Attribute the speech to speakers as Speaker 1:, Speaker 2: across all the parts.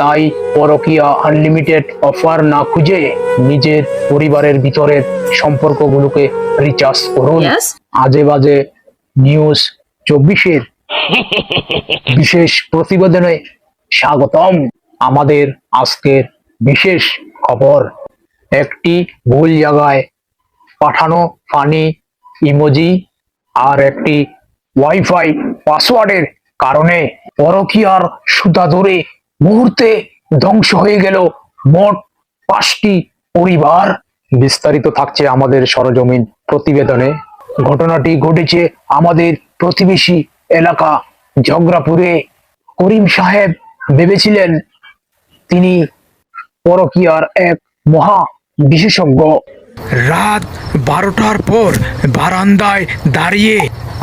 Speaker 1: তাই পরকীয়া unlimited offer না খুঁজে নিজের পরিবারের ভিতরের সম্পর্কগুলোকে রিচার্জ করুন। আজে বাজে নিউজ 24-এর বিশেষ প্রতিবেদনে স্বাগতম। আমাদের আজকের বিশেষ খবর, একটি ভুল জায়গায় পাঠানো ফানি ইমোজি আর একটি ওয়াইফাই পাসওয়ার্ডের কারণে পরকীয়ার সুতা ধরে মুহূর্তে ধ্বংস হয়ে গেল মোট 5টি পরিবার। বিস্তারিত থাকছে আমাদের সরজমিন প্রতিবেদনে। ঘটনাটি ঘটেছে আমাদের প্রতিবেশী এলাকা ঝগড়াপুরে। করিম সাহেব ভেবেছিলেন তিনি পরকীয়ার এক মহা বিশেষজ্ঞ।
Speaker 2: রাত 12টার পর বারান্দায় দাঁড়িয়ে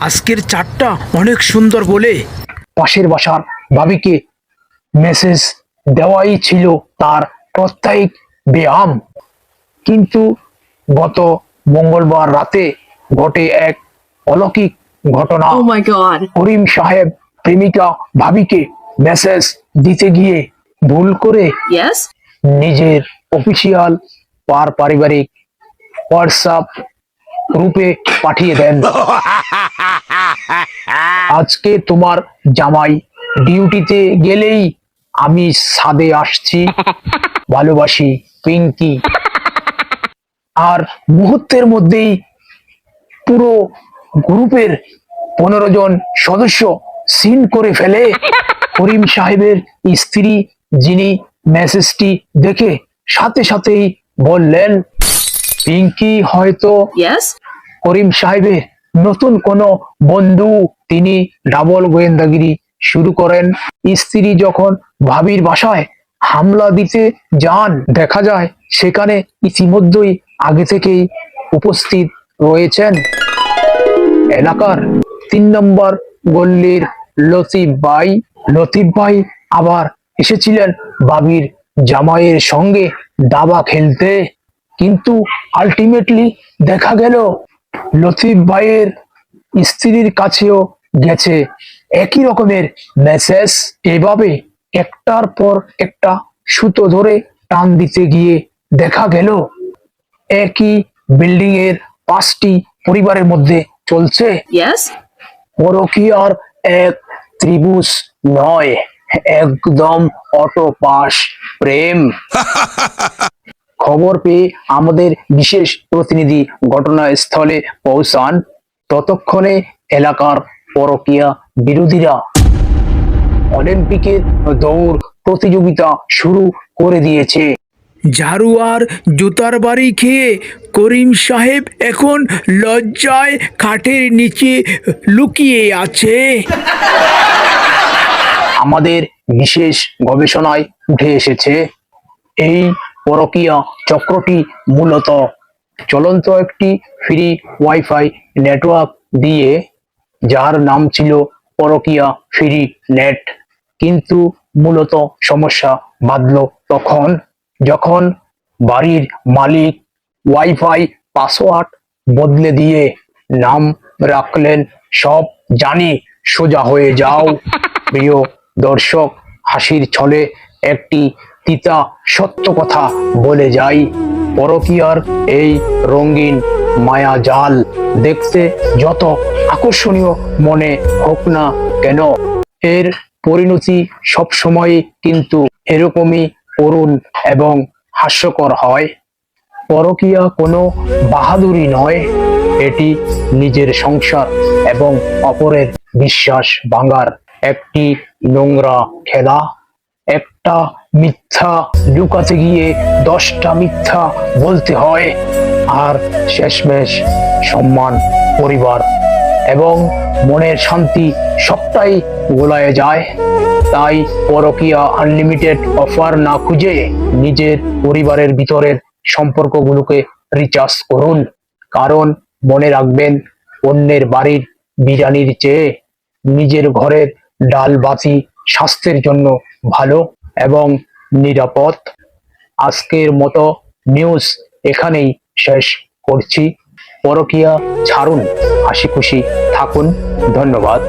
Speaker 2: আজকের চাঁদটা অনেক সুন্দর বলে
Speaker 1: পাশের বাসার ভাবিকে মেসেজ দেওয়াই ছিল তার প্রত্যেক ব্যায়াম। কিন্তু গত মঙ্গলবার রাতে ঘটে এক অলৌকিক ঘটনা। করিম সাহেব প্রেমিকা ভাবিকে মেসেজ দিতে গিয়ে ভুল করে নিজের অফিসিয়াল পারিবারিক হোয়াটসঅ্যাপ গ্রুপে পাঠিয়ে দেন, আজকে তোমার জামাই ডিউটিতে গেলেই আমি ছাদে আসছি, ভালোবাসি পিঙ্কি। আর মুহূর্তের মধ্যেই পুরো গ্রুপের 15 জন সদস্য সিন করে ফেলে। করিম সাহেবের স্ত্রী, যিনি মেসেজটি দেখে সাথে সাথেই বললেন পিঙ্কি হয়তো করিম সাহেবের নতুন কোনো বন্ধু। তিনি ডাবল গোয়েন্দাগিরি শুরু করেন। স্ত্রী যখন ভাবির বাসায় হামলা দিতে যান, দেখা যায় সেখানে ইতিমধ্যেই আগে থেকেই উপস্থিত রয়েছেন এলাকার 3 নম্বর গল্লির লতিফ ভাই। লতিফ ভাই আবার এসেছিলেন ভাবির জামাইয়ের সঙ্গে দাবা খেলতে, কিন্তু আলটিমেটলি দেখা গেল লতিফ ভাইয়ের স্ত্রীর কাছেও গেছে একই রকমের মেসেজ। এভাবে একটার পর একটা সুতো ধরে টান দিতে গিয়ে দেখা গেল একই বিল্ডিং এর 5টি পরিবারের মধ্যে চলছে পরকীয়ার এক ত্রিভুজ নয়, একদম অটোপাস প্রেম। খবর পেয়ে আমাদের বিশেষ প্রতিনিধি ঘটনাস্থলে পৌঁছান। ততক্ষণে এলাকার পরকীয়া বিরোধীরা অলিম্পিকের দৌড় প্রতিযোগিতা শুরু করে দিয়েছে।
Speaker 2: ঝাড়ু আর জুতার বাড়ি খেয়ে করিম সাহেব এখন লজ্জায় খাটের নিচে লুকিয়ে আছে।
Speaker 1: আমাদের বিশেষ গবেষণায় উঠে এসেছে এই পরকীয়া চক্রটি মূলত চলন্ত একটি ফ্রি ওয়াইফাই নেটওয়ার্ক দিয়ে, যার নাম ছিল পরকীয়া ফ্রি নেট। কিন্তু মূলত সমস্যা বাঁধল তখন যখন বাড়ির মালিক ওয়াইফাই পাসওয়ার্ড বদলে দিয়ে নাম রাখলেন সব জানি সোজা হয়ে যাও। প্রিয় দর্শক, হাসির ছলে একটি তিতা সত্য কথা বলে যাই, পরকীয়ার এই রঙিন মায়া জাল দেখতে যত আকর্ষণীয় মনে হোক না কেন, এর পরিণতি সবসময় কিন্তু এরকমই করুণ এবং হাস্যকর হয়। পরকীয়া কোনো বাহাদুরি নয়, এটি নিজের সংসার এবং অপরের বিশ্বাস ভাঙার একটি নোংরা খেলা। একটা মিথ্যা লুকাতে গিয়ে 10টা মিথ্যা বলতে হয়, আর শেষমেশ সম্মান, পরিবার এবং মনের শান্তি সবটাই গোলায় যায়। তাই পরকীয়া আনলিমিটেড অফার না খুঁজে নিজের পরিবারের ভিতরের সম্পর্কগুলোকে রিচার্জ করুন। কারণ মনে রাখবেন, অন্যের বাড়ির বিরিয়ানির চেয়ে নিজের ঘরের ডাল বাতি স্বাস্থ্যের জন্য ভালো এবং নিরাপদ। আজকের মতো নিউজ এখানেই শেষ করছি। পরকীয়া ছাড়ুন, হাসি খুশি থাকুন। ধন্যবাদ।